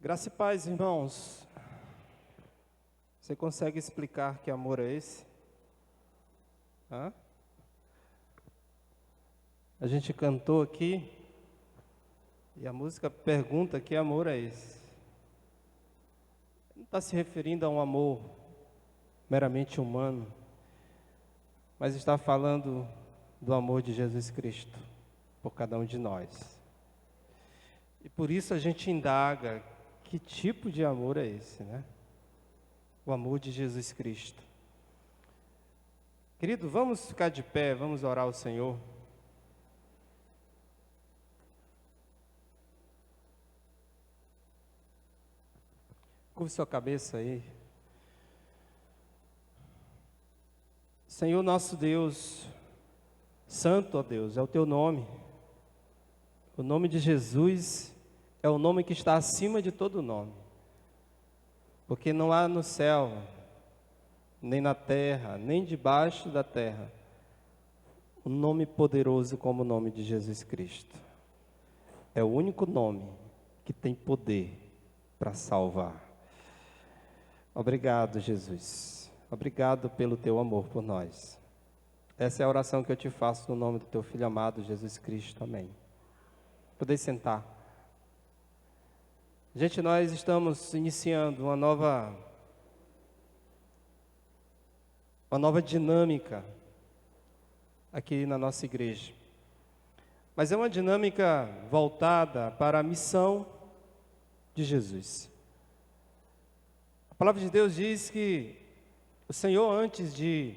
Graça e paz, irmãos. Você consegue explicar que amor é esse? Hã? A gente cantou aqui e a música pergunta que amor é esse. Não está se referindo a um amor meramente humano, mas está falando do amor de Jesus Cristo por cada um de nós. E por isso a gente indaga que tipo de amor é esse, né? O amor de Jesus Cristo. Querido, vamos ficar de pé, vamos orar ao Senhor. Curve sua cabeça aí. Senhor nosso Deus, Santo, ó Deus, é o Teu nome. O nome de Jesus é o nome que está acima de todo nome. Porque não há no céu, nem na terra, nem debaixo da terra, um nome poderoso como o nome de Jesus Cristo. É o único nome que tem poder para salvar. Obrigado, Jesus. Obrigado pelo Teu amor por nós. Essa é a oração que eu te faço no nome do Teu Filho amado, Jesus Cristo. Amém. Podem sentar. Gente, nós estamos iniciando uma nova dinâmica aqui na nossa igreja. Mas é uma dinâmica voltada para a missão de Jesus. A palavra de Deus diz que o Senhor, antes de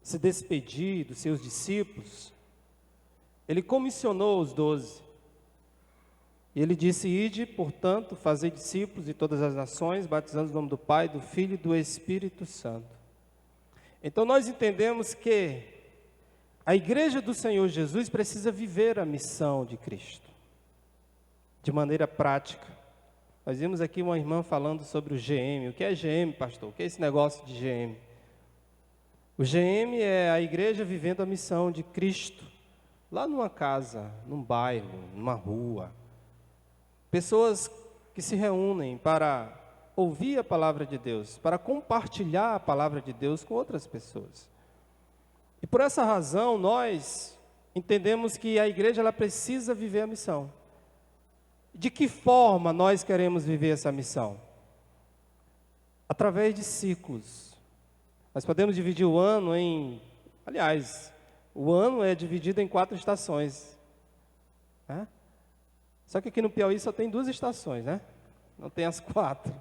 se despedir dos seus discípulos, Ele comissionou os 12. E Ele disse: Ide, portanto, fazei discípulos de todas as nações, batizando o nome do Pai, do Filho e do Espírito Santo. Então nós entendemos que a igreja do Senhor Jesus precisa viver a missão de Cristo, de maneira prática. Nós vimos aqui uma irmã falando sobre o GM. O que é GM, pastor? O que é esse negócio de GM? O GM é a igreja vivendo a missão de Cristo, lá numa casa, num bairro, numa rua. Pessoas que se reúnem para ouvir a palavra de Deus, para compartilhar a palavra de Deus com outras pessoas. E por essa razão, nós entendemos que a igreja ela precisa viver a missão. De que forma nós queremos viver essa missão? Através de ciclos. Nós podemos dividir o ano em... Aliás, o ano é dividido em 4 estações. Né? Só que aqui no Piauí só tem 2 estações, né? Não tem as 4.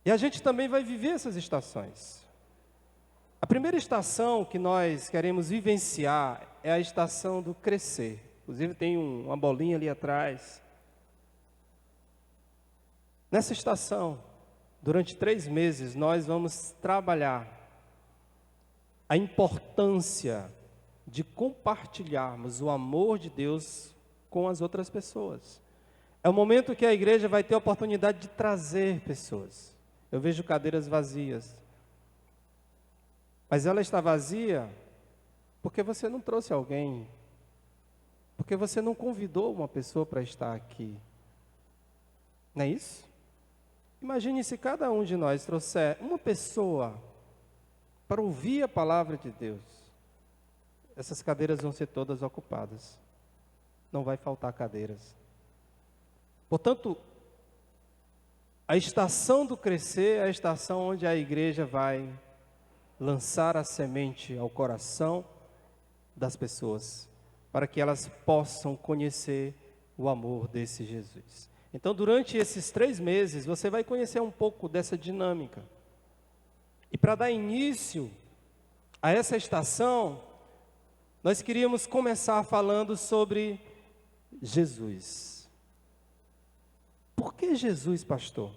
E a gente também vai viver essas estações. A primeira estação que nós queremos vivenciar é a estação do crescer. Inclusive tem uma bolinha ali atrás. Nessa estação, durante 3 meses, nós vamos trabalhar a importância de compartilharmos o amor de Deus com as outras pessoas. É o momento que a igreja vai ter a oportunidade de trazer pessoas. Eu vejo cadeiras vazias. Mas ela está vazia porque você não trouxe alguém, porque você não convidou uma pessoa para estar aqui. Não é isso? Imagine se cada um de nós trouxer uma pessoa para ouvir a palavra de Deus. Essas cadeiras vão ser todas ocupadas. Não vai faltar cadeiras. Portanto, a estação do crescer é a estação onde a igreja vai lançar a semente ao coração das pessoas, para que elas possam conhecer o amor desse Jesus. Então, durante esses 3 meses, você vai conhecer um pouco dessa dinâmica. E para dar início a essa estação, nós queríamos começar falando sobre Jesus. Por que Jesus, pastor?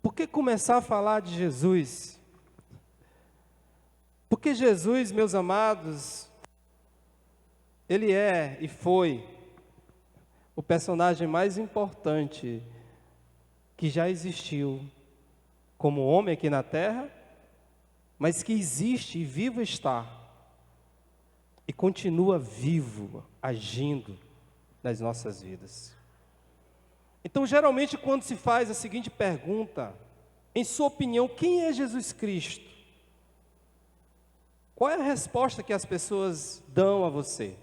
Por que começar a falar de Jesus? Porque Jesus, meus amados, Ele é e foi o personagem mais importante que já existiu como homem aqui na terra, mas que existe e vivo está, e continua vivo, agindo das nossas vidas. Então, geralmente, quando se faz a seguinte pergunta, em sua opinião, quem é Jesus Cristo? Qual é a resposta que as pessoas dão a você?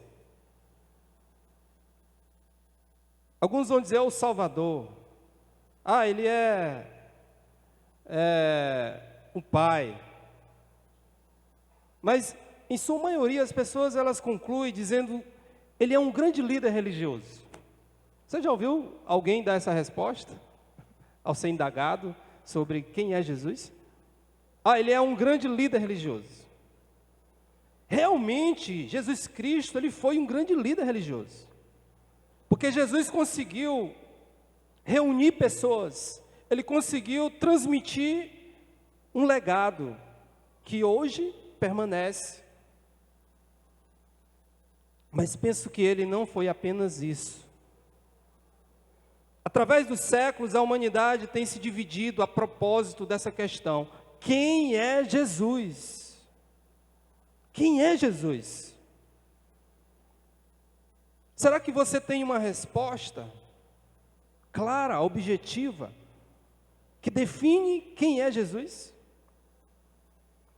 Alguns vão dizer, é o Salvador. Ah, ele é o Pai. Mas, em sua maioria, as pessoas elas concluem dizendo, ele é um grande líder religioso. Você já ouviu alguém dar essa resposta? Ao ser indagado sobre quem é Jesus? Ah, ele é um grande líder religioso. Realmente, Jesus Cristo, ele foi um grande líder religioso. Porque Jesus conseguiu reunir pessoas, ele conseguiu transmitir um legado que hoje permanece. Mas penso que ele não foi apenas isso. Através dos séculos, a humanidade tem se dividido a propósito dessa questão. Quem é Jesus? Quem é Jesus? Será que você tem uma resposta clara, objetiva, que define quem é Jesus?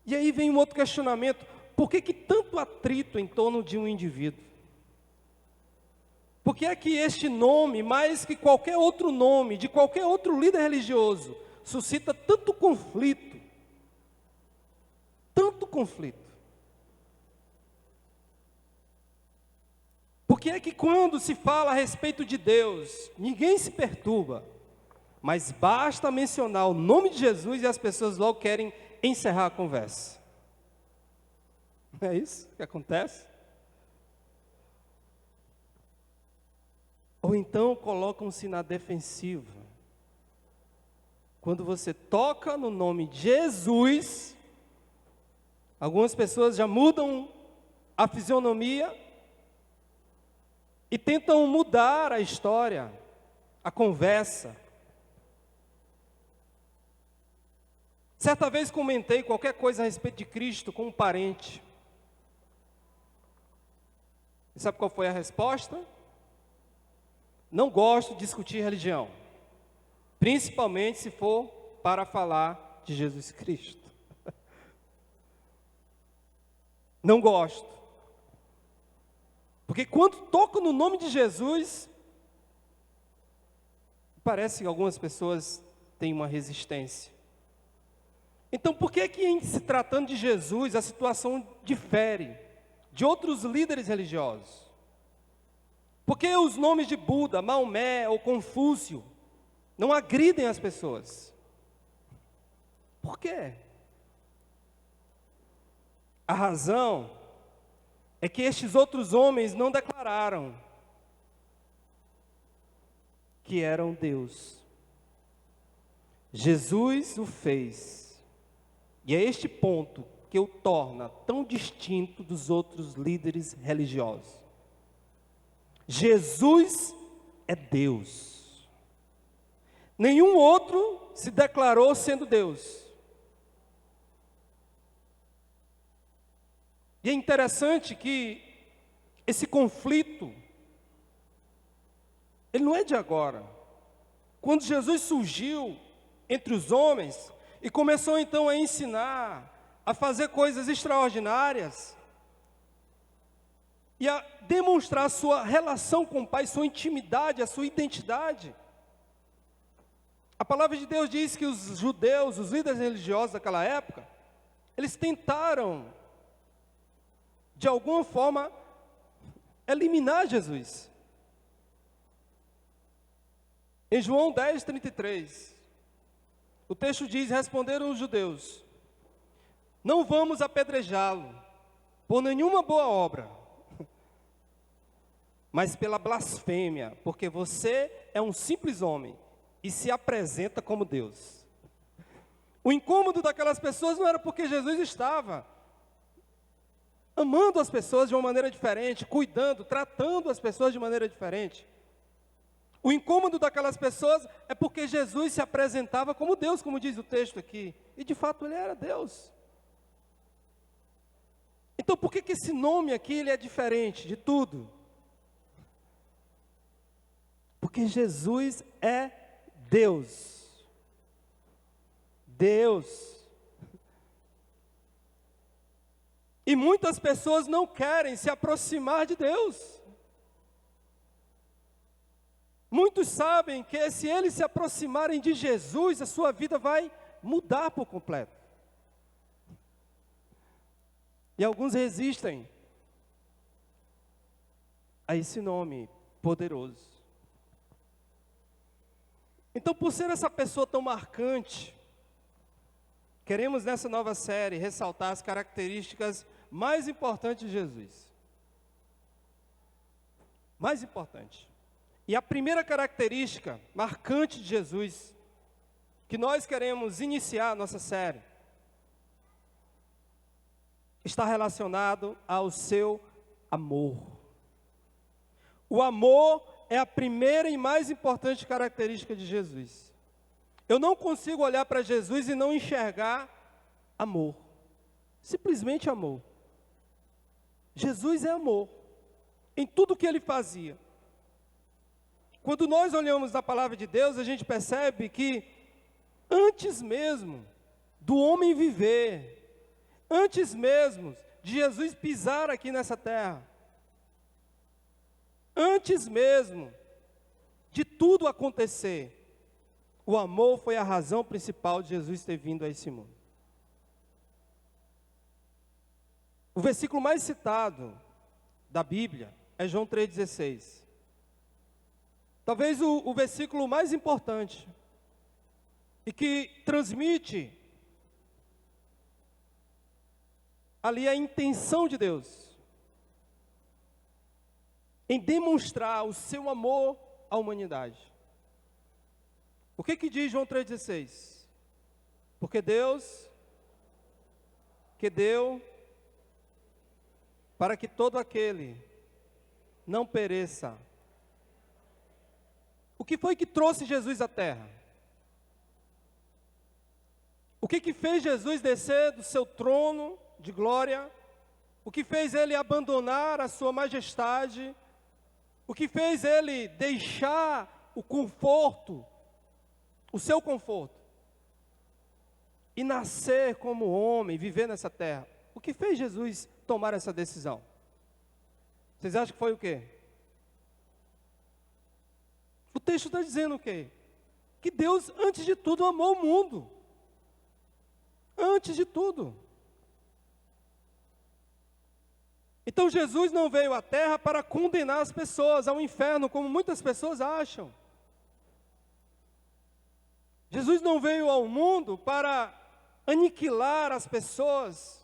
E aí vem um outro questionamento. Por que tanto atrito em torno de um indivíduo? Por que é que este nome, mais que qualquer outro nome, de qualquer outro líder religioso, suscita tanto conflito? Tanto conflito. Por que é que quando se fala a respeito de Deus, ninguém se perturba, mas basta mencionar o nome de Jesus e as pessoas logo querem encerrar a conversa? É isso que acontece? Ou então colocam-se na defensiva. Quando você toca no nome de Jesus, algumas pessoas já mudam a fisionomia e tentam mudar a história, a conversa. Certa vez comentei qualquer coisa a respeito de Cristo com um parente. E sabe qual foi a resposta? Não gosto de discutir religião, principalmente se for para falar de Jesus Cristo. Não gosto. Porque quando toco no nome de Jesus, parece que algumas pessoas têm uma resistência. Então, por que em se tratando de Jesus, a situação difere de outros líderes religiosos? Por que os nomes de Buda, Maomé ou Confúcio não agridem as pessoas? Por quê? A razão é que estes outros homens não declararam que eram Deus. Jesus o fez. E é este ponto que o torna tão distinto dos outros líderes religiosos. Jesus é Deus. Nenhum outro se declarou sendo Deus. E é interessante que esse conflito, ele não é de agora. Quando Jesus surgiu entre os homens e começou então a ensinar, a fazer coisas extraordinárias, e a demonstrar a sua relação com o Pai, sua intimidade, a sua identidade. A palavra de Deus diz que os judeus, os líderes religiosos daquela época, eles tentaram, de alguma forma, eliminar Jesus. Em João 10:33, o texto diz, responderam os judeus, não vamos apedrejá-lo por nenhuma boa obra, mas pela blasfêmia, porque você é um simples homem e se apresenta como Deus. O incômodo daquelas pessoas não era porque Jesus estava amando as pessoas de uma maneira diferente, cuidando, tratando as pessoas de maneira diferente. O incômodo daquelas pessoas é porque Jesus se apresentava como Deus, como diz o texto aqui. E de fato ele era Deus. Então por que esse nome aqui ele é diferente de tudo? Porque Jesus é Deus. Deus. E muitas pessoas não querem se aproximar de Deus. Muitos sabem que se eles se aproximarem de Jesus, a sua vida vai mudar por completo. E alguns resistem a esse nome poderoso. Então, por ser essa pessoa tão marcante, queremos nessa nova série ressaltar as características mais importantes de Jesus. Mais importante. E a primeira característica marcante de Jesus, que nós queremos iniciar a nossa série, está relacionado ao seu amor. O amor é a primeira e mais importante característica de Jesus. Eu não consigo olhar para Jesus e não enxergar amor. Simplesmente amor. Jesus é amor. Em tudo que ele fazia. Quando nós olhamos na palavra de Deus, a gente percebe que antes mesmo do homem viver, antes mesmo de Jesus pisar aqui nessa terra, antes mesmo de tudo acontecer, o amor foi a razão principal de Jesus ter vindo a esse mundo. O versículo mais citado da Bíblia é João 3,16. Talvez o versículo mais importante e que transmite ali a intenção de Deus em demonstrar o seu amor à humanidade. O que diz João 3,16? Porque Deus que deu para que todo aquele não pereça. O que foi que trouxe Jesus à terra? O que fez Jesus descer do seu trono de glória? O que fez ele abandonar a sua majestade? O que fez ele deixar o conforto, o seu conforto, e nascer como homem, viver nessa terra? O que fez Jesus tomar essa decisão? Vocês acham que foi o quê? O texto está dizendo o quê? Que Deus, antes de tudo, amou o mundo. Antes de tudo. Então Jesus não veio à terra para condenar as pessoas ao inferno, como muitas pessoas acham. Jesus não veio ao mundo para aniquilar as pessoas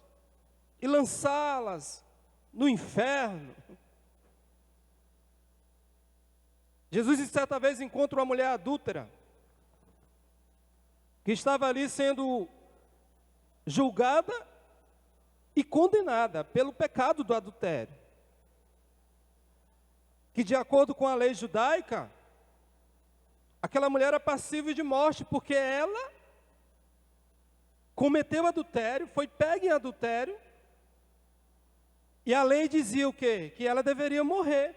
e lançá-las no inferno. Jesus, certa vez, encontra uma mulher adúltera, que estava ali sendo julgada e condenada pelo pecado do adultério. Que, de acordo com a lei judaica, aquela mulher era passível de morte, porque ela cometeu adultério, foi pega em adultério, e a lei dizia o quê? Que ela deveria morrer.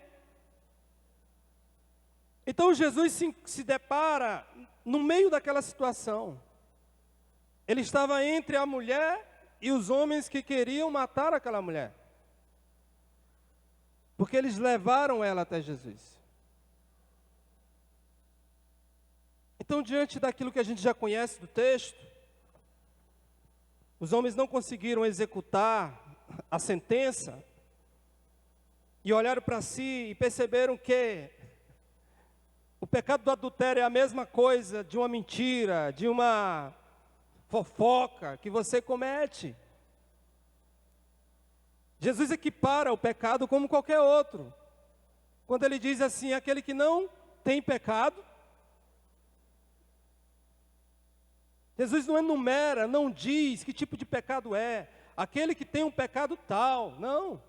Então Jesus se depara no meio daquela situação. Ele estava entre a mulher e os homens que queriam matar aquela mulher. Porque eles levaram ela até Jesus. Então, diante daquilo que a gente já conhece do texto, os homens não conseguiram executar a sentença e olharam para si e perceberam que o pecado do adultério é a mesma coisa de uma mentira, de uma fofoca que você comete. Jesus equipara o pecado como qualquer outro. Quando ele diz assim, aquele que não tem pecado, Jesus não enumera, não diz que tipo de pecado é. Aquele que tem um pecado tal, não.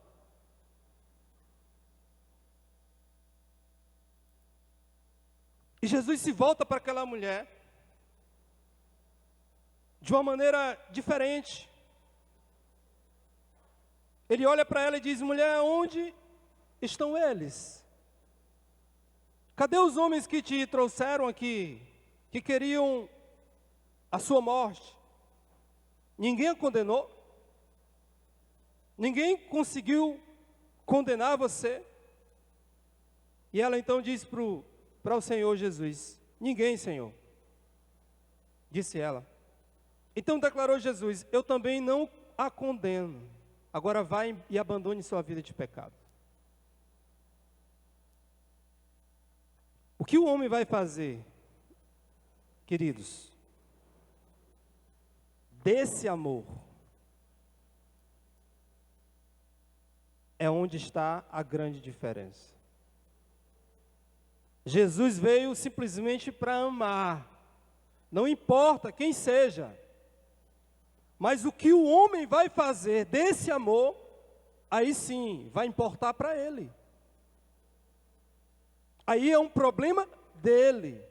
E Jesus se volta para aquela mulher de uma maneira diferente. Ele olha para ela e diz, mulher, onde estão eles? Cadê os homens que te trouxeram aqui, que queriam a sua morte? Ninguém a condenou? Ninguém conseguiu condenar você? E ela então diz para o Senhor Jesus: ninguém, Senhor. Disse ela. Então declarou Jesus: eu também não a condeno. Agora vai e abandone sua vida de pecado. O que o homem vai fazer, queridos? Desse amor é onde está a grande diferença. Jesus veio simplesmente para amar, não importa quem seja, mas o que o homem vai fazer desse amor, aí sim vai importar para ele. Aí é um problema dele.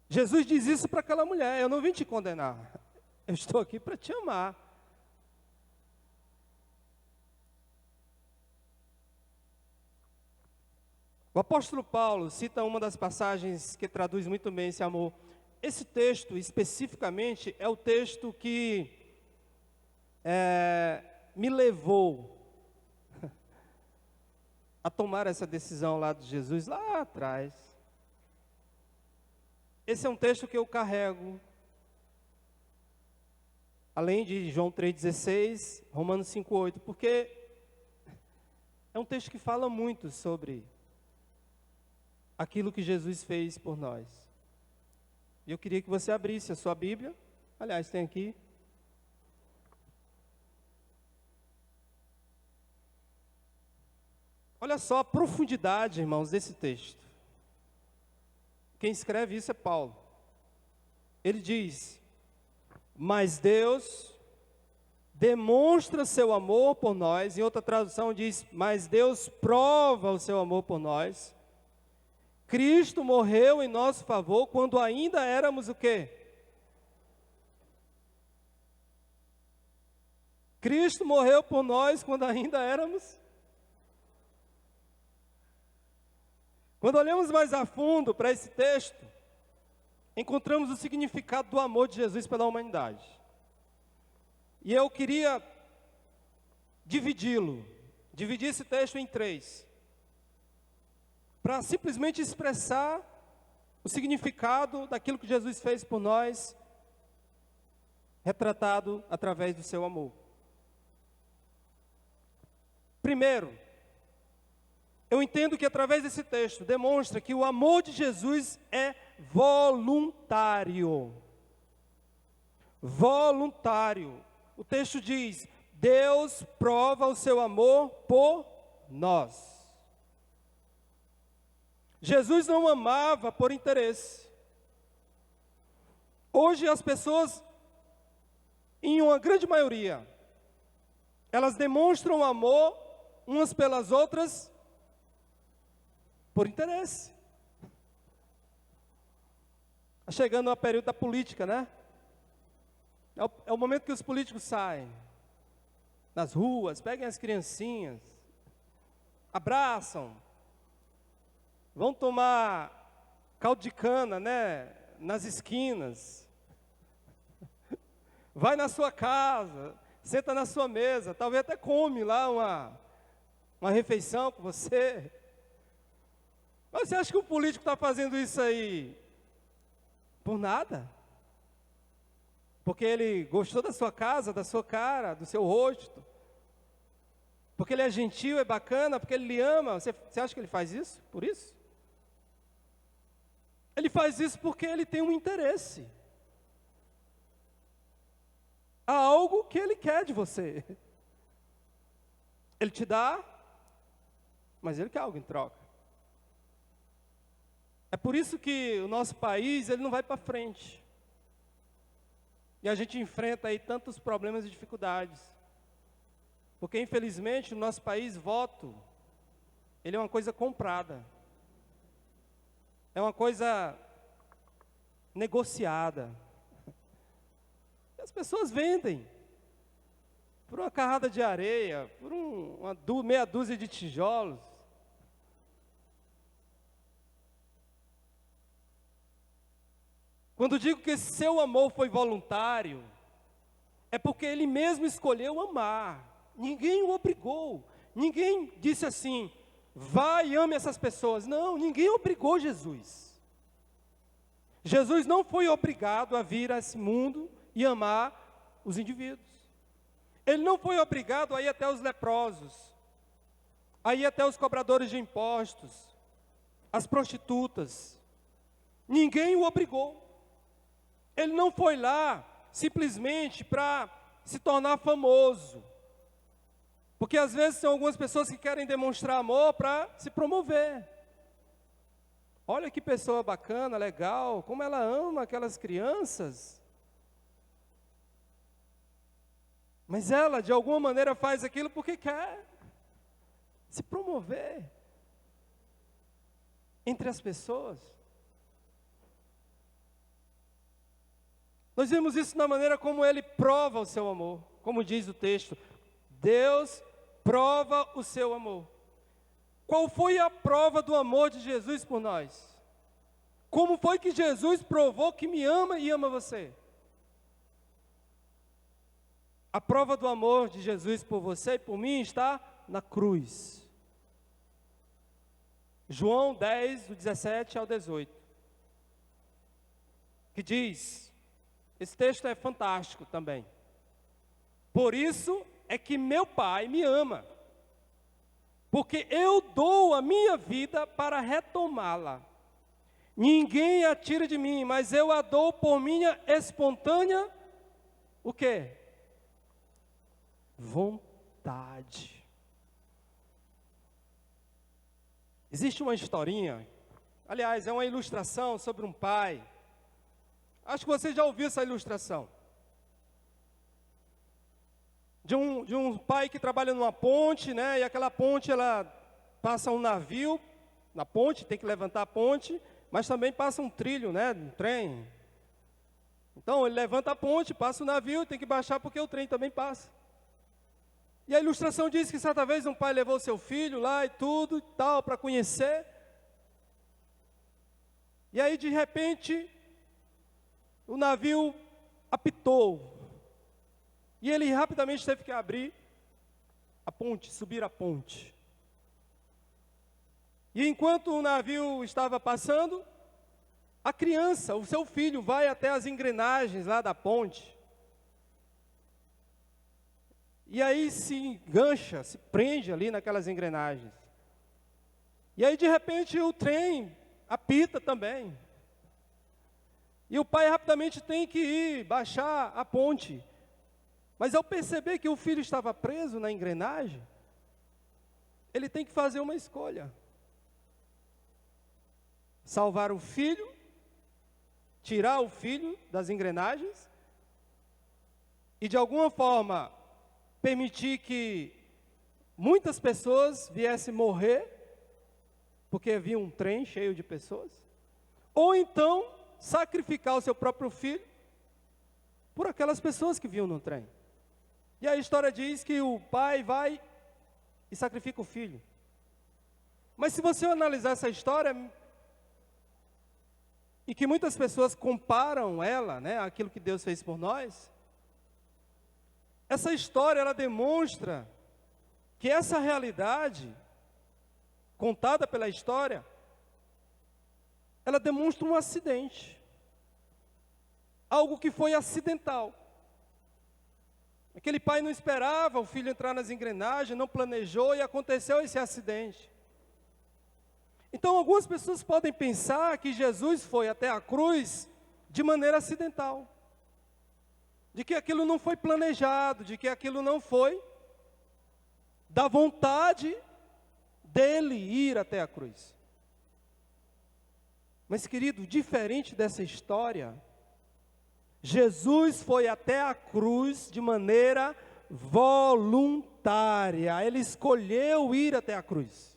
Jesus diz isso para aquela mulher: eu não vim te condenar, eu estou aqui para te amar. O apóstolo Paulo cita uma das passagens que traduz muito bem esse amor. Esse texto, especificamente, é o texto que me levou a tomar essa decisão lá de Jesus, lá atrás. Esse é um texto que eu carrego, além de João 3,16, Romanos 5,8, porque é um texto que fala muito sobre aquilo que Jesus fez por nós. E eu queria que você abrisse a sua Bíblia. Aliás, tem aqui. Olha só a profundidade, irmãos, desse texto. Quem escreve isso é Paulo. Ele diz: mas Deus demonstra seu amor por nós. Em outra tradução diz: mas Deus prova o seu amor por nós. Cristo morreu em nosso favor quando ainda éramos o quê? Cristo morreu por nós quando ainda éramos. Quando olhamos mais a fundo para esse texto, encontramos o significado do amor de Jesus pela humanidade. E eu queria dividir esse texto em 3. Para simplesmente expressar o significado daquilo que Jesus fez por nós, retratado através do seu amor. Primeiro, eu entendo que através desse texto demonstra que o amor de Jesus é voluntário. Voluntário. O texto diz: Deus prova o seu amor por nós. Jesus não amava por interesse. Hoje as pessoas, em uma grande maioria, elas demonstram amor umas pelas outras por interesse. Está chegando o período da política, né? É o momento que os políticos saem nas ruas, pegam as criancinhas, abraçam, vão tomar caldo de cana, né, nas esquinas. Vai na sua casa, senta na sua mesa, talvez até come lá uma refeição com você. Mas você acha que o político está fazendo isso aí por nada? Porque ele gostou da sua casa, da sua cara, do seu rosto? Porque ele é gentil, é bacana, porque ele lhe ama? Você acha que ele faz isso por isso? Ele faz isso porque ele tem um interesse. Há algo que ele quer de você. Ele te dá, mas ele quer algo em troca. É por isso que o nosso país, ele não vai para frente. E a gente enfrenta aí tantos problemas e dificuldades. Porque, infelizmente, no nosso país, voto, ele é uma coisa comprada. É uma coisa negociada. As pessoas vendem por uma carrada de areia, por meia dúzia de tijolos. Quando digo que seu amor foi voluntário, é porque ele mesmo escolheu amar. Ninguém o obrigou. Ninguém disse assim, vai e ame essas pessoas. Não, ninguém obrigou Jesus. Jesus não foi obrigado a vir a esse mundo e amar os indivíduos. Ele não foi obrigado a ir até os leprosos, a ir até os cobradores de impostos, as prostitutas. Ninguém o obrigou. Ele não foi lá simplesmente para se tornar famoso. Porque às vezes tem algumas pessoas que querem demonstrar amor para se promover. Olha que pessoa bacana, legal, como ela ama aquelas crianças. Mas ela, de alguma maneira, faz aquilo porque quer se promover entre as pessoas. Nós vemos isso na maneira como ele prova o seu amor. Como diz o texto, Deus prova o seu amor. Qual foi a prova do amor de Jesus por nós? Como foi que Jesus provou que me ama e ama você? A prova do amor de Jesus por você e por mim está na cruz. João 10, do 17 ao 18. Que diz, esse texto é fantástico também. Por isso é que meu Pai me ama, porque eu dou a minha vida para retomá-la. Ninguém a tira de mim, mas eu a dou por minha espontânea, o quê? Vontade. Existe uma historinha, aliás, é uma ilustração sobre um pai. Acho que você já ouviu essa ilustração. De um pai que trabalha numa ponte, né? E aquela ponte, ela passa um navio na ponte, tem que levantar a ponte, mas também passa um trilho, né? Um trem. Então, ele levanta a ponte, passa o navio, tem que baixar porque o trem também passa. E a ilustração diz que certa vez um pai levou seu filho lá e tudo e tal, para conhecer. E aí, de repente, o navio apitou. E ele rapidamente teve que abrir a ponte, subir a ponte. E enquanto o navio estava passando, a criança, o seu filho, vai até as engrenagens lá da ponte. E aí se engancha, se prende ali naquelas engrenagens. E aí de repente o trem apita também. E o pai rapidamente tem que ir, baixar a ponte. Mas ao perceber que o filho estava preso na engrenagem, ele tem que fazer uma escolha. Salvar o filho, tirar o filho das engrenagens, e de alguma forma permitir que muitas pessoas viessem morrer, porque havia um trem cheio de pessoas, ou então sacrificar o seu próprio filho por aquelas pessoas que vinham no trem. E a história diz que o pai vai e sacrifica o filho. Mas se você analisar essa história, e que muitas pessoas comparam ela, né, àquilo que Deus fez por nós, essa história, ela demonstra que essa realidade, contada pela história, ela demonstra um acidente. Algo que foi acidental. Aquele pai não esperava o filho entrar nas engrenagens, não planejou e aconteceu esse acidente. Então algumas pessoas podem pensar que Jesus foi até a cruz de maneira acidental. De que aquilo não foi planejado, de que aquilo não foi da vontade dele ir até a cruz. Mas querido, diferente dessa história, Jesus foi até a cruz de maneira voluntária. Ele escolheu ir até a cruz.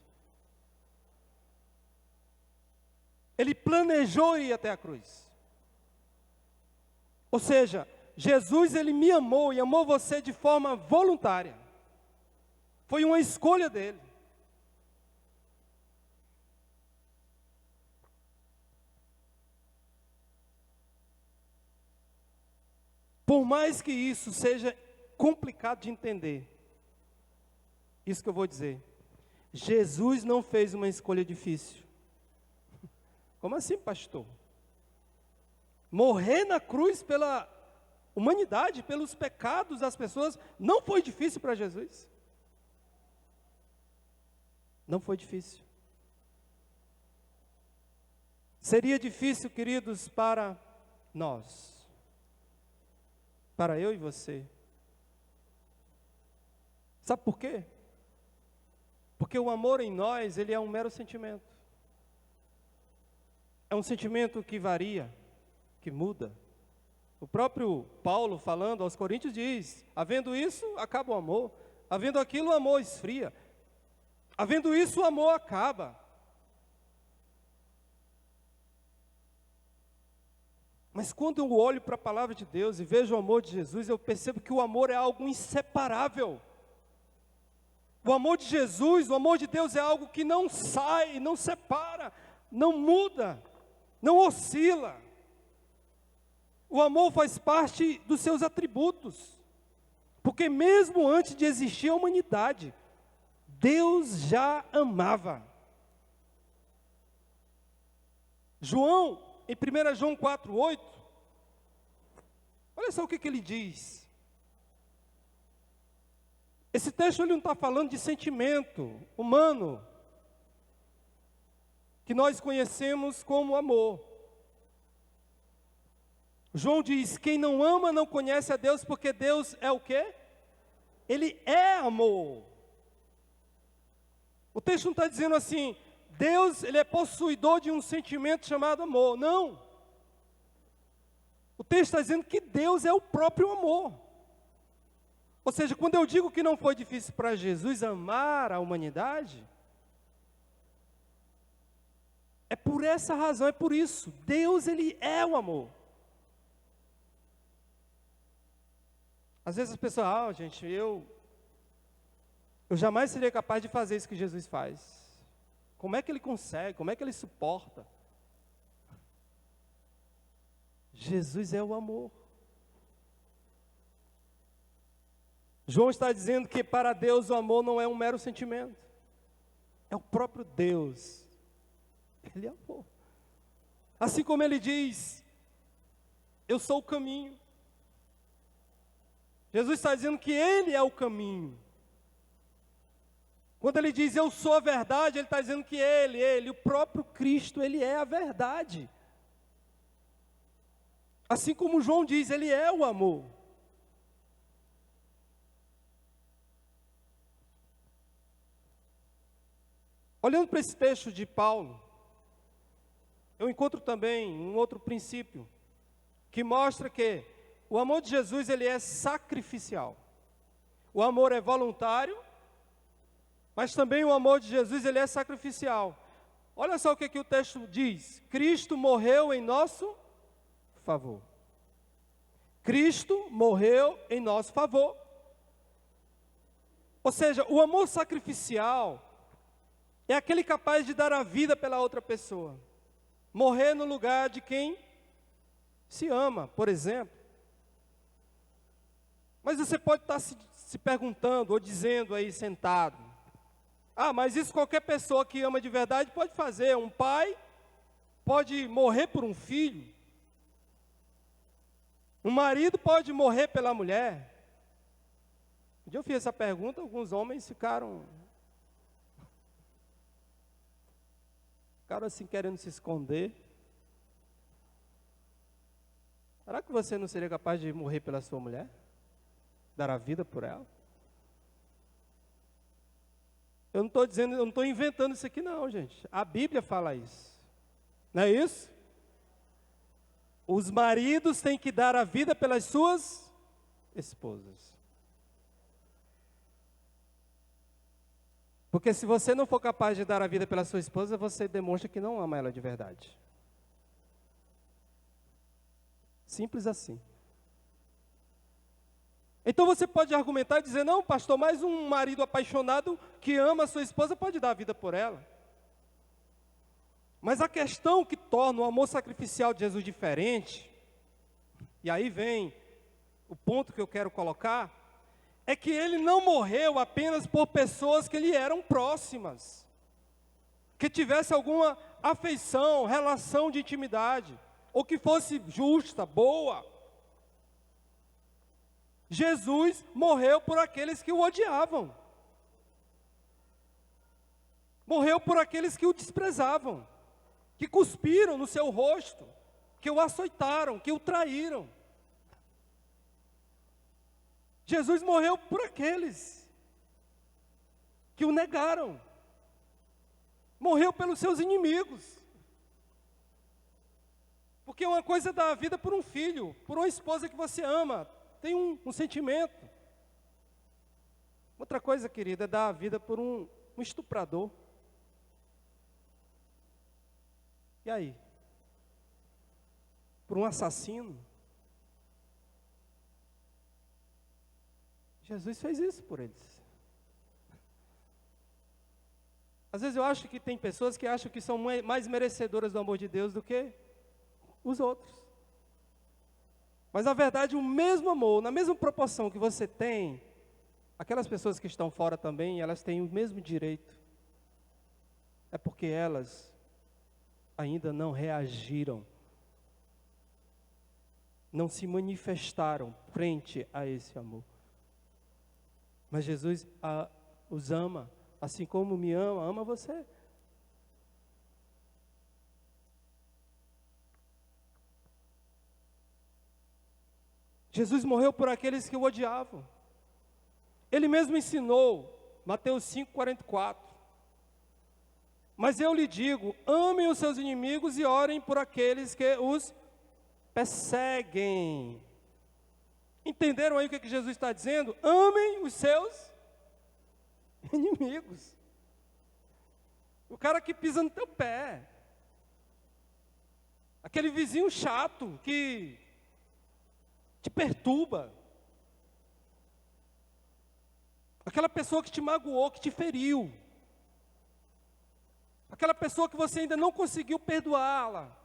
Ele planejou ir até a cruz. Ou seja, Jesus, ele me amou e amou você de forma voluntária. Foi uma escolha dele. Por mais que isso seja complicado de entender, isso que eu vou dizer, Jesus não fez uma escolha difícil. Como assim, pastor? Morrer na cruz pela humanidade, pelos pecados das pessoas, não foi difícil para Jesus. Não foi difícil. Seria difícil, queridos, para nós, para eu e você. Sabe por quê? Porque o amor em nós, ele é um mero sentimento. É um sentimento que varia, que muda. O próprio Paulo, falando aos Coríntios, diz: havendo isso, acaba o amor. Havendo aquilo, o amor esfria. Havendo isso, o amor acaba. Mas quando eu olho para a palavra de Deus e vejo o amor de Jesus, eu percebo que o amor é algo inseparável. O amor de Jesus, o amor de Deus é algo que não sai, não separa, não muda, não oscila. O amor faz parte dos seus atributos. Porque mesmo antes de existir a humanidade, Deus já amava. João, em 1 João 4,8, olha só o que ele diz. Esse texto ele não está falando de sentimento humano, que nós conhecemos como amor. João diz: quem não ama não conhece a Deus, porque Deus é o quê? Ele é amor. O texto não está dizendo assim, Deus ele é possuidor de um sentimento chamado amor. Não. O texto está dizendo que Deus é o próprio amor. Ou seja, quando eu digo que não foi difícil para Jesus amar a humanidade, é por essa razão, é por isso. Deus, ele é o amor. Às vezes as pessoas, gente, eu jamais seria capaz de fazer isso que Jesus faz. Como é que ele consegue? Como é que ele suporta? Jesus é o amor. João está dizendo que para Deus o amor não é um mero sentimento. É o próprio Deus. Ele é amor. Assim como ele diz, eu sou o caminho. Jesus está dizendo que ele é o caminho. Quando ele diz eu sou a verdade, ele está dizendo que ele, o próprio Cristo, ele é a verdade. Assim como João diz, ele é o amor. Olhando para esse texto de Paulo, eu encontro também um outro princípio, que mostra que o amor de Jesus, ele é sacrificial. O amor é voluntário, mas também o amor de Jesus, ele é sacrificial. Olha só o que o texto diz. Cristo morreu em nosso favor. Cristo morreu em nosso favor. Ou seja, o amor sacrificial é aquele capaz de dar a vida pela outra pessoa. Morrer no lugar de quem se ama, por exemplo. Mas você pode estar se perguntando ou dizendo aí sentado: ah, mas isso qualquer pessoa que ama de verdade pode fazer. Um pai pode morrer por um filho. Um marido pode morrer pela mulher. Um dia eu fiz essa pergunta, alguns homens ficaram assim querendo se esconder. Será que você não seria capaz de morrer pela sua mulher? Dar a vida por ela? Eu não estou dizendo, eu não estou inventando isso aqui não, gente. A Bíblia fala isso. Não é isso? Os maridos têm que dar a vida pelas suas esposas. Porque se você não for capaz de dar a vida pela sua esposa, você demonstra que não ama ela de verdade. Simples assim. Então você pode argumentar e dizer: não, pastor, mas um marido apaixonado que ama a sua esposa pode dar a vida por ela. Mas a questão que torna o amor sacrificial de Jesus diferente, e aí vem o ponto que eu quero colocar, é que ele não morreu apenas por pessoas que lhe eram próximas, que tivesse alguma afeição, relação de intimidade, ou que fosse justa, boa. Jesus morreu por aqueles que o odiavam. Morreu por aqueles que o desprezavam, que cuspiram no seu rosto, que o açoitaram, que o traíram. Jesus morreu por aqueles que o negaram. Morreu pelos seus inimigos. Porque uma coisa é dar a vida por um filho, por uma esposa que você ama, tem um sentimento. Outra coisa, querida, é dar a vida por um estuprador. E aí? Por um assassino? Jesus fez isso por eles. Às vezes eu acho que tem pessoas que acham que são mais merecedoras do amor de Deus do que os outros. Mas na verdade o mesmo amor, na mesma proporção que você tem, aquelas pessoas que estão fora também, elas têm o mesmo direito. É porque elas ainda não reagiram, não se manifestaram frente a esse amor. Mas Jesus os ama, assim como me ama, ama você. Jesus morreu por aqueles que o odiavam. Ele mesmo ensinou, Mateus 5,44. Mas eu lhe digo, amem os seus inimigos e orem por aqueles que os perseguem. Entenderam aí o que Jesus está dizendo? Amem os seus inimigos. O cara que pisa no teu pé. Aquele vizinho chato que te perturba. Aquela pessoa que te magoou, que te feriu. Aquela pessoa que você ainda não conseguiu perdoá-la.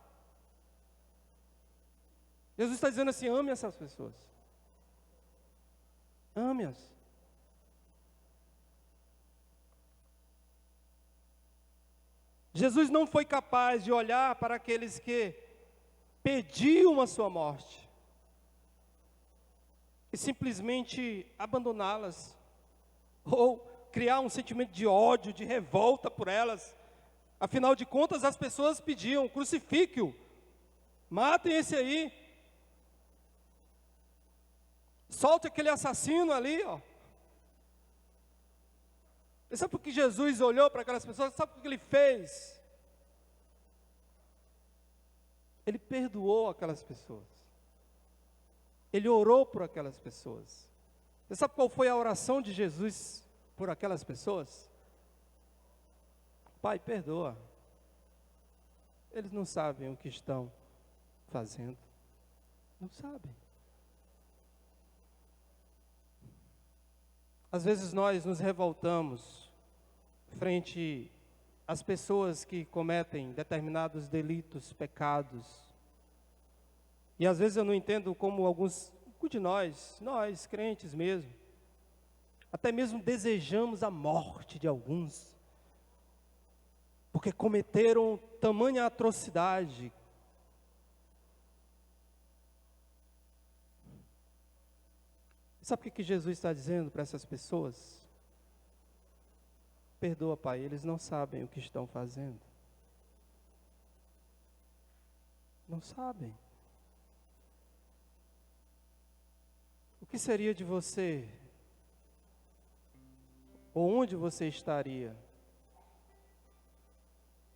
Jesus está dizendo assim, ame essas pessoas. Ame-as. Jesus não foi capaz de olhar para aqueles que pediam a sua morte e simplesmente abandoná-las, ou criar um sentimento de ódio, de revolta por elas. Afinal de contas, as pessoas pediam, crucifique-o, matem esse aí, solte aquele assassino ali, ó. E sabe por que Jesus olhou para aquelas pessoas? Sabe o que ele fez? Ele perdoou aquelas pessoas. Ele orou por aquelas pessoas. Você sabe qual foi a oração de Jesus por aquelas pessoas? Pai, perdoa. Eles não sabem o que estão fazendo. Não sabem. Às vezes nós nos revoltamos frente às pessoas que cometem determinados delitos, pecados. E às vezes eu não entendo como alguns de nós crentes mesmo, até mesmo desejamos a morte de alguns, porque cometeram tamanha atrocidade. Sabe o que Jesus está dizendo para essas pessoas? Perdoa, Pai, eles não sabem o que estão fazendo. Não sabem. O que seria de você? Ou onde você estaria?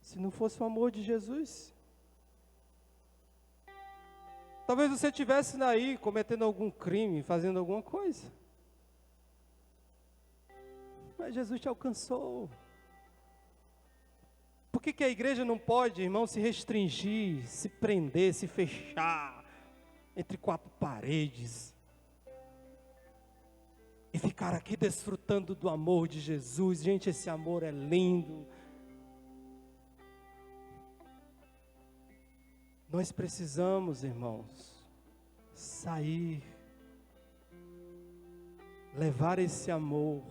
Se não fosse o amor de Jesus? Talvez você estivesse aí cometendo algum crime, fazendo alguma coisa. Mas Jesus te alcançou. Por que a igreja não pode, irmão, se restringir, se prender, se fechar entre quatro paredes e ficar aqui desfrutando do amor de Jesus? Gente, esse amor é lindo. Nós precisamos, irmãos, sair levar esse amor,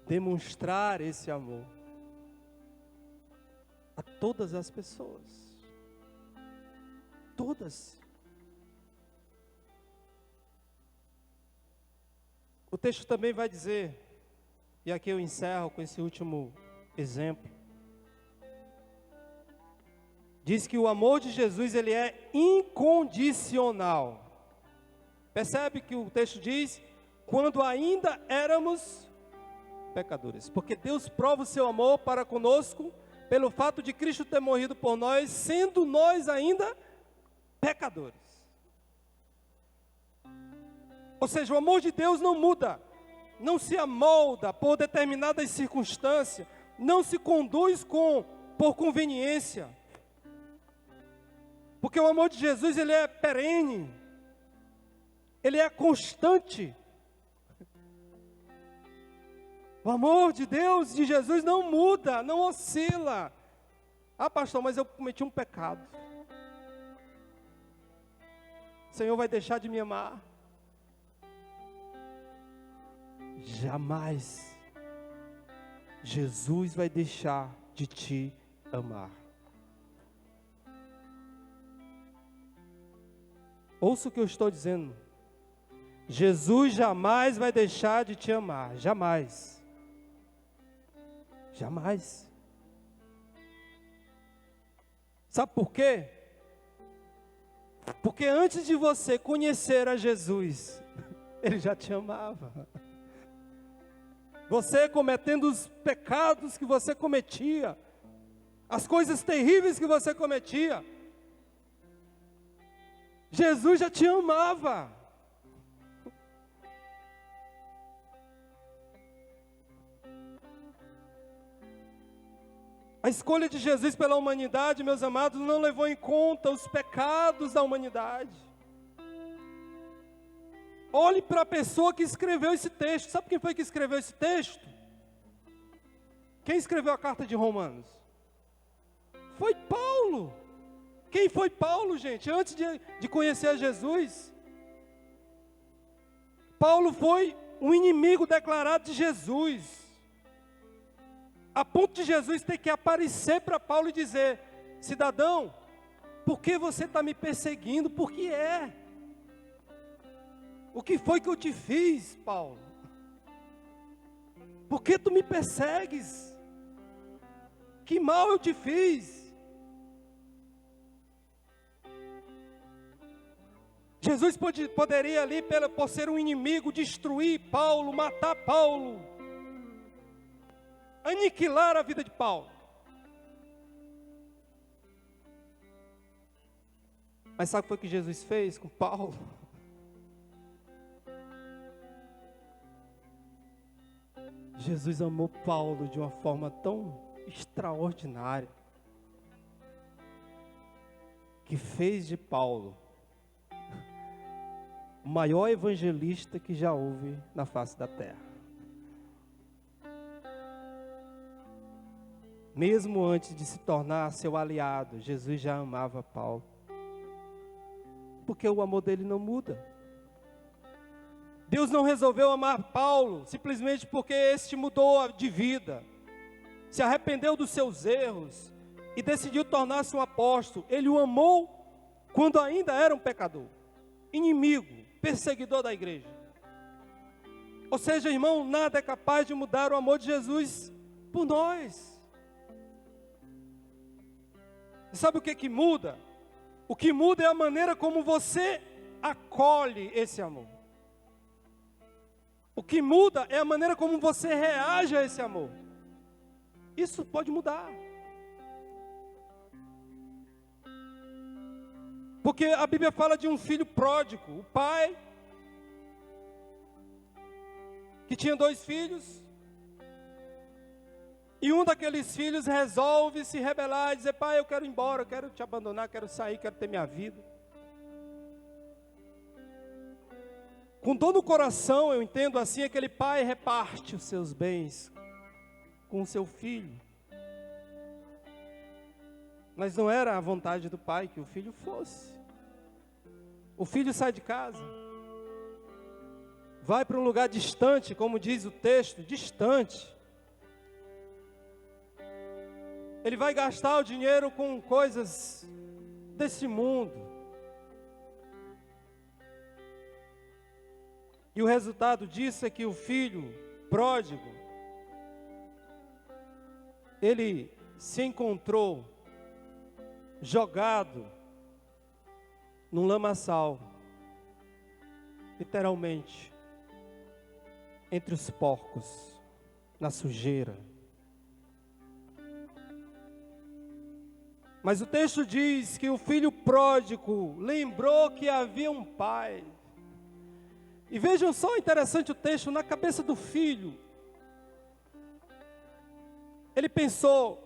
demonstrar esse amor a todas as pessoas. Todas. O texto também vai dizer, e aqui eu encerro com esse último exemplo. Diz que o amor de Jesus, ele é incondicional. Percebe que o texto diz, quando ainda éramos pecadores. Porque Deus prova o seu amor para conosco, pelo fato de Cristo ter morrido por nós, sendo nós ainda pecadores. Ou seja, o amor de Deus não muda, não se amolda por determinadas circunstâncias, não se conduz por conveniência. Porque o amor de Jesus, ele é perene, ele é constante. O amor de Deus, de Jesus, não muda, não oscila. Ah, pastor, mas eu cometi um pecado. O Senhor vai deixar de me amar? Jamais. Jesus vai deixar de te amar. Ouça o que eu estou dizendo. Jesus jamais vai deixar de te amar. Jamais. Jamais. Sabe por quê? Porque antes de você conhecer a Jesus, Ele já te amava. Você cometendo os pecados que você cometia, as coisas terríveis que você cometia, Jesus já te amava. A escolha de Jesus pela humanidade, meus amados, não levou em conta os pecados da humanidade. Olhe para a pessoa que escreveu esse texto. Sabe quem foi que escreveu esse texto? Quem escreveu a carta de Romanos? Foi Paulo. Quem foi Paulo, gente, antes de conhecer a Jesus? Paulo foi um inimigo declarado de Jesus. A ponto de Jesus ter que aparecer para Paulo e dizer: cidadão, por que você está me perseguindo? Por que é? O que foi que eu te fiz, Paulo? Por que tu me persegues? Que mal eu te fiz? Jesus poderia ali, por ser um inimigo, destruir Paulo, matar Paulo, aniquilar a vida de Paulo. Mas sabe o que foi que Jesus fez com Paulo? Jesus amou Paulo de uma forma tão extraordinária, que fez de Paulo o maior evangelista que já houve na face da terra. Mesmo antes de se tornar seu aliado, Jesus já amava Paulo. Porque o amor dele não muda. Deus não resolveu amar Paulo simplesmente porque este mudou de vida, se arrependeu dos seus erros e decidiu tornar-se um apóstolo. Ele o amou quando ainda era um pecador, inimigo, perseguidor da igreja. Ou seja, irmão, nada é capaz de mudar o amor de Jesus por nós. E sabe o que muda? O que muda é a maneira como você acolhe esse amor. O que muda é a maneira como você reage a esse amor. Isso pode mudar. Porque a Bíblia fala de um filho pródigo. O pai, que tinha 2 filhos, e um daqueles filhos resolve se rebelar e dizer: pai, eu quero ir embora, eu quero te abandonar, quero sair, quero ter minha vida. Com dor no coração, eu entendo assim, aquele pai reparte os seus bens com o seu filho. Mas não era a vontade do pai que o filho fosse. O filho sai de casa, vai para um lugar distante, como diz o texto, distante. Ele vai gastar o dinheiro com coisas desse mundo. E o resultado disso é que o filho pródigo, ele se encontrou jogado num lamaçal, literalmente, entre os porcos, na sujeira. Mas o texto diz que o filho pródigo lembrou que havia um pai. E vejam só interessante o texto, na cabeça do filho. Ele pensou,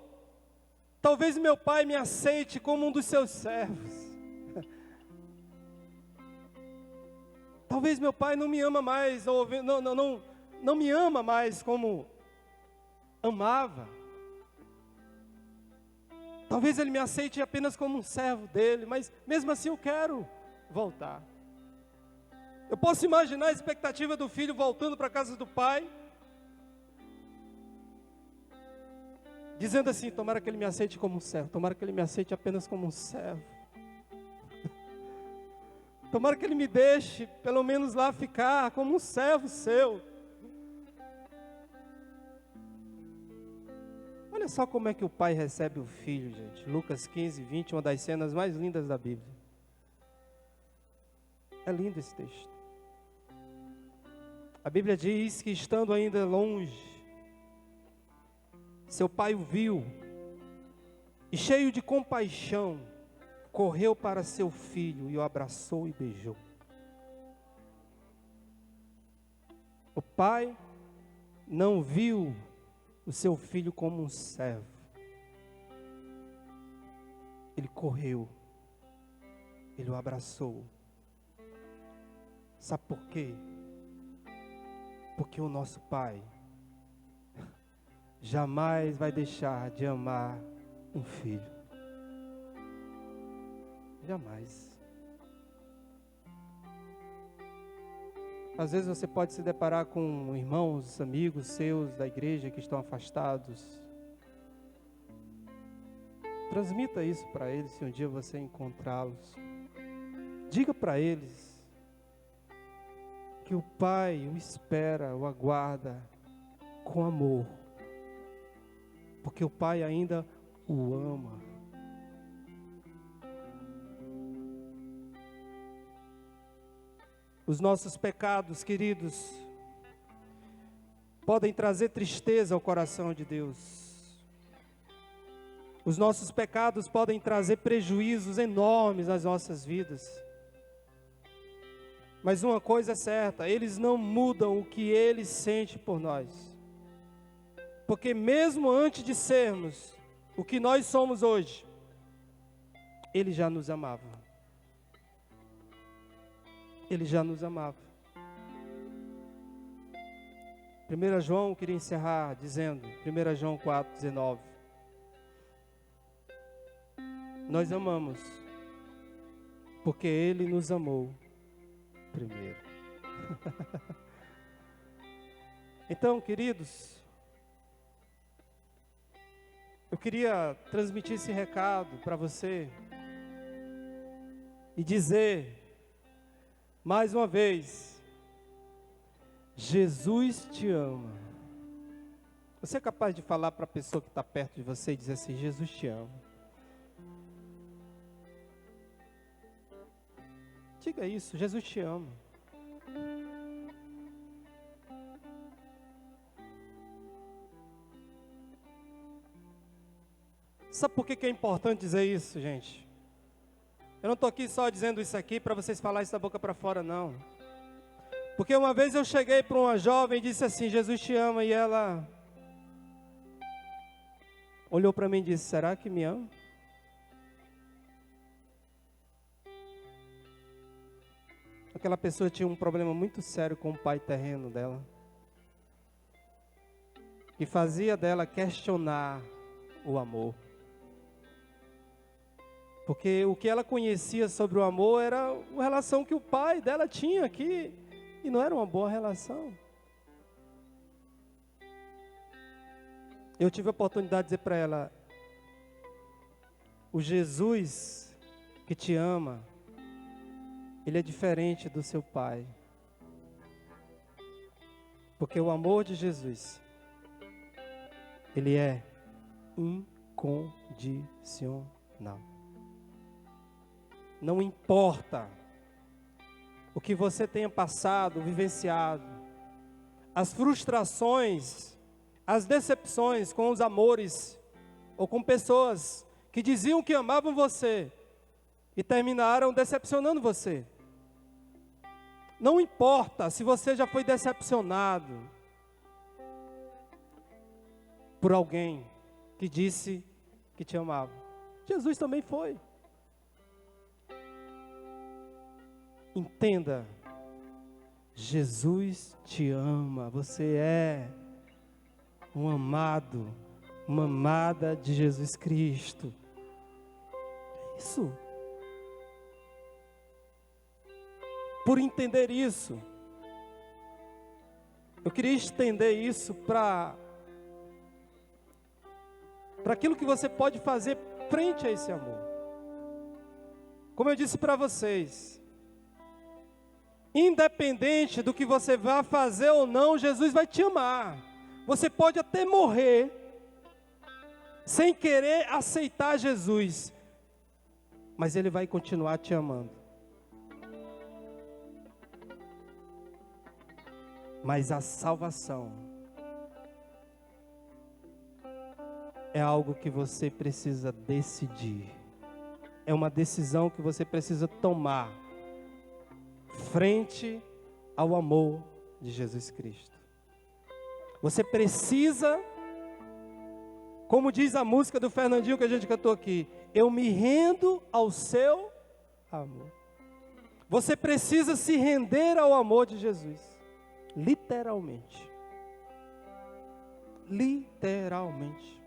talvez meu pai me aceite como um dos seus servos. Talvez meu pai não me ama mais, ou não me ama mais como amava. Talvez ele me aceite apenas como um servo dele, mas mesmo assim eu quero voltar. Eu posso imaginar a expectativa do filho voltando para a casa do pai, dizendo assim, tomara que ele me aceite como um servo, tomara que ele me aceite apenas como um servo. Tomara que ele me deixe, pelo menos lá ficar como um servo seu. Olha só como é que o pai recebe o filho, gente. Lucas 15, 20, uma das cenas mais lindas da Bíblia. É lindo esse texto. A Bíblia diz que estando ainda longe, seu pai o viu e cheio de compaixão, correu para seu filho e o abraçou e beijou. O pai não viu o seu filho como um servo. Ele correu, ele o abraçou. Sabe por quê? Porque o nosso pai jamais vai deixar de amar um filho. Jamais. Às vezes você pode se deparar com irmãos, amigos seus da igreja que estão afastados. Transmita isso para eles se um dia você encontrá-los. Diga para eles que o pai o espera, o aguarda com amor. Porque o pai ainda o ama. Os nossos pecados, queridos, podem trazer tristeza ao coração de Deus. Os nossos pecados podem trazer prejuízos enormes nas nossas vidas. Mas uma coisa é certa, eles não mudam o que Ele sente por nós. Porque mesmo antes de sermos o que nós somos hoje, Ele já nos amava. Ele já nos amava. 1 João, queria encerrar dizendo, 1 João 4,19. Nós amamos, porque Ele nos amou primeiro. Então, queridos, eu queria transmitir esse recado para você e dizer mais uma vez, Jesus te ama. Você é capaz de falar para a pessoa que está perto de você e dizer assim, Jesus te ama? Diga isso, Jesus te ama. Sabe por que é importante dizer isso, gente? Eu não estou aqui só dizendo isso aqui para vocês falarem isso da boca para fora, não. Porque uma vez eu cheguei para uma jovem e disse assim, Jesus te ama, e ela olhou para mim e disse, será que me ama? Aquela pessoa tinha um problema muito sério com o pai terreno dela, que fazia dela questionar o amor. Porque o que ela conhecia sobre o amor era a relação que o pai dela tinha, que E não era uma boa relação. Eu tive a oportunidade de dizer para ela, o Jesus que te ama, ele é diferente do seu pai. Porque o amor de Jesus, ele é incondicional. Não importa o que você tenha passado, vivenciado, as frustrações, as decepções com os amores, ou com pessoas que diziam que amavam você e terminaram decepcionando você. Não importa se você já foi decepcionado por alguém que disse que te amava. Jesus também foi. Entenda, Jesus te ama, você é um amado, uma amada de Jesus Cristo. É isso. Por entender isso, eu queria estender isso para aquilo que você pode fazer frente a esse amor. Como eu disse para vocês, independente do que você vá fazer ou não, Jesus vai te amar. Você pode até morrer sem querer aceitar Jesus, mas Ele vai continuar te amando. Mas a salvação é algo que você precisa decidir. É uma decisão que você precisa tomar frente ao amor de Jesus Cristo. Você precisa, como diz a música do Fernandinho que a gente cantou aqui, eu me rendo ao seu amor. Você precisa se render ao amor de Jesus. Literalmente. Literalmente.